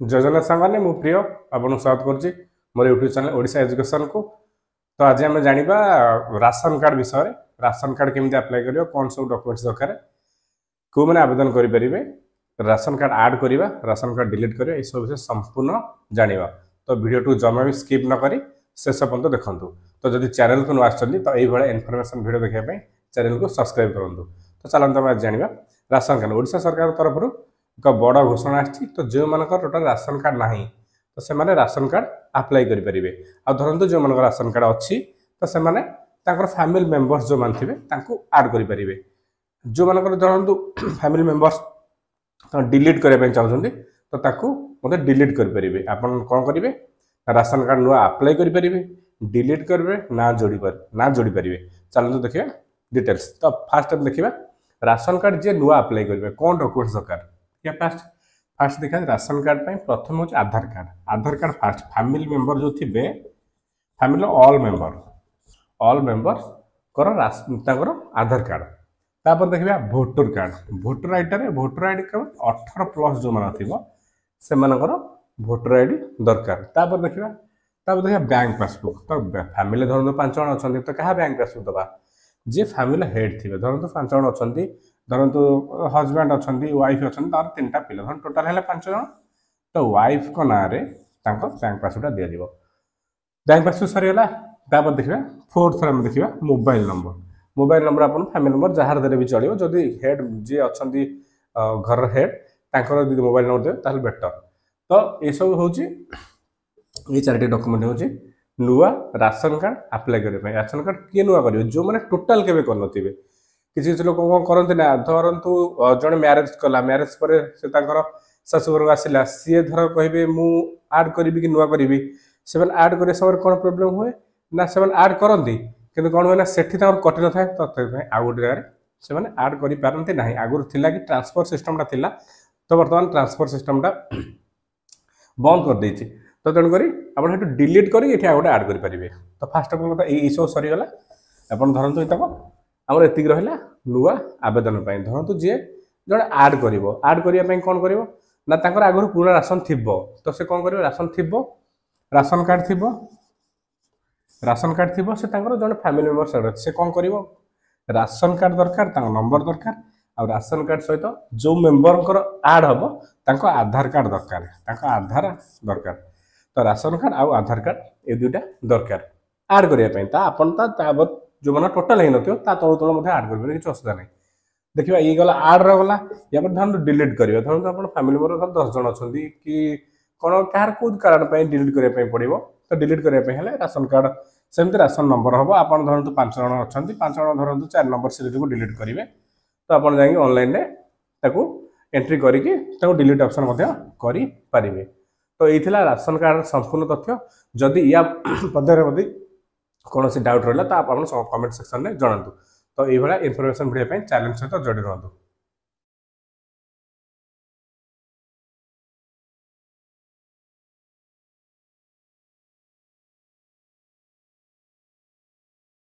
योजना सांगने मु प्रिय आपन स्वागत करुच्ची मोर यूट्यूब चैनल ओडिशा एजुकेशन को। तो आज आम जाना राशन कार्ड विषय में। राशन कार्ड केमी अप्लाई कर कौन सब डॉक्यूमेंट्स दरकार कौ मैंने आवेदन करेंगे, राशन कार्ड ऐड करवा, राशन कार्ड डिलीट करवा, ये सब विषय संपूर्ण जाना। तो वीडियो जमा भी स्किप न करी शेष पर्यंत देखूँ। तो जब चैनल को नुआसती तो ये इनफॉरमेशन वीडियो देखा चैनल को सब्सक्राइब करूँ। तो चलते आम जाना राशन कार्ड ओडिशा सरकार तरफ एक बड़ घोषणा आछि। तो जो मान टोटाल राशन कार्ड ना तो से माने राशन कार्ड अप्लाई करेंगे। आ धरतु जो मान राशन कार्ड अच्छी तो से माने फैमिली मेंबर्स जो मान थे ऐड करेंगे। जो मान धरतु फैमिली मेंबर्स डिलीट करने चाहते तो मतलब डिलीट करेंगे। आप कौन करेंगे राशन कार्ड नुआ अप्लाई करेंगे, डिलीट करेंगे, ना जोड़ी पारे। चलते देखिए डिटेल्स। तो फास्ट देखिए राशन कार्ड जे नुआ अप्लाई करेंगे कौन डॉक्यूमेंट्स दरकार। क्या फास्ट देखा राशन कार्ड पे प्रथम हूँ आधार कार्ड। आधार कार्ड फास्ट फैमिली मेंबर जो थे फैमिली ऑल मेंबर्स कर आधार कार्ड। तापर देखिए भोटर कार्ड। भोटर आईडी का 18+ जो मान थी से भोटर आईडी दरकार। तापर देखिए बैंक पासबुक। तो फैमिली धरतु 5 जन अच्छा तो क्या बैंक पासबुक दबा जे फैमिली हेड थे धरतु 5 जन अच्छा धरतु हजबैंड अच्छा वाइफ अच्छा तार 3टा पिला धर टोटाल है 5 जन। तो वाइफ को ना बैंक पासबुकटा दि जाव। बैंक पासबुक सरीगला। तापर देखिए 4th में देखिए मोबाइल नंबर आप फैमिली नंबर जार दे भी चलो। जदि हेड जी अच्छा घर हेड तर मोबाइल नंबर देवे ताल बेटर। तो ये सब हूँ ये 4टी डॉक्यूमेंट हूँ नुआ राशन कार्ड अप्लाई करने। राशन कार्ड किए नुआ करेंगे जो मैंने टोटाल के करनथिबे। किसी लोक कौन करते ना धरतु जड़े मैरेज कला, मैरेज पर से शाशुघर आसला सी धर कहे मु ऐड करी कि नुआ करी से ऐड करे समय कौन प्रोब्लेम हुए ना से ऐड करती कि कौन हुए ना से कटि न था। तो आउ गोटे जगह से ऐड करते ना आगुरी थिला कि ट्रांसफर सिस्टमटा थिला। तो बर्तमान ट्रांसफर सिस्टमटा बंद कर देछि। तो तेणुक आप डिलीट करेंगे गोटे ऐड करेंगे। तो फास्ट ऑफ ऑल ये सब सरीगला। आप धरतु तक आमर एतिक रहा नुआ आवेदन धरतु जी जड़े ऐड करने कौन कर ना आगुरी पुराना राशन थी तो से कौन कर राशन थी राशन कार्ड थी से जड़े फैमिली मेंबर से कौन कर राशन कार्ड दरकार नंबर दरकार आ राशन कार्ड सहित जो मेंबर ऐड हम आधार कार्ड दरकार तो राशन कार्ड आ आधार कार्ड ये दुईटा दरकार ऐड करने। जो मैंने टोटाल हो तल तल ऐड करेंगे किसी असुविधा नहीं। देखिए ये गला ऐड रहा या धरतु डिलीट करेंगे। धरतु आप फैमिली मेंबर 10 जन अच्छा कि कौन क्या कौन कारण डिलीट करने पड़ो। तो डिलीट करने राशन कार्ड सेमती राशन नंबर हम आप धरतु 5 जन अच्छा 5 जन धरतु 4 नंबर सीरीज को डिलीट करेंगे। तो आप जाएंगे ऑनलाइन एंट्री करके डिलीट ऑप्शन करेंगे। तो ये राशन कार्ड संपूर्ण तथ्य। जदि या पदे कौन सी डाउट रहा तो आप कमेंट सेक्शन में जनातु। तो ये इनफॉरमेशन वीडियो चैनल सहित जोड़ी रहतु।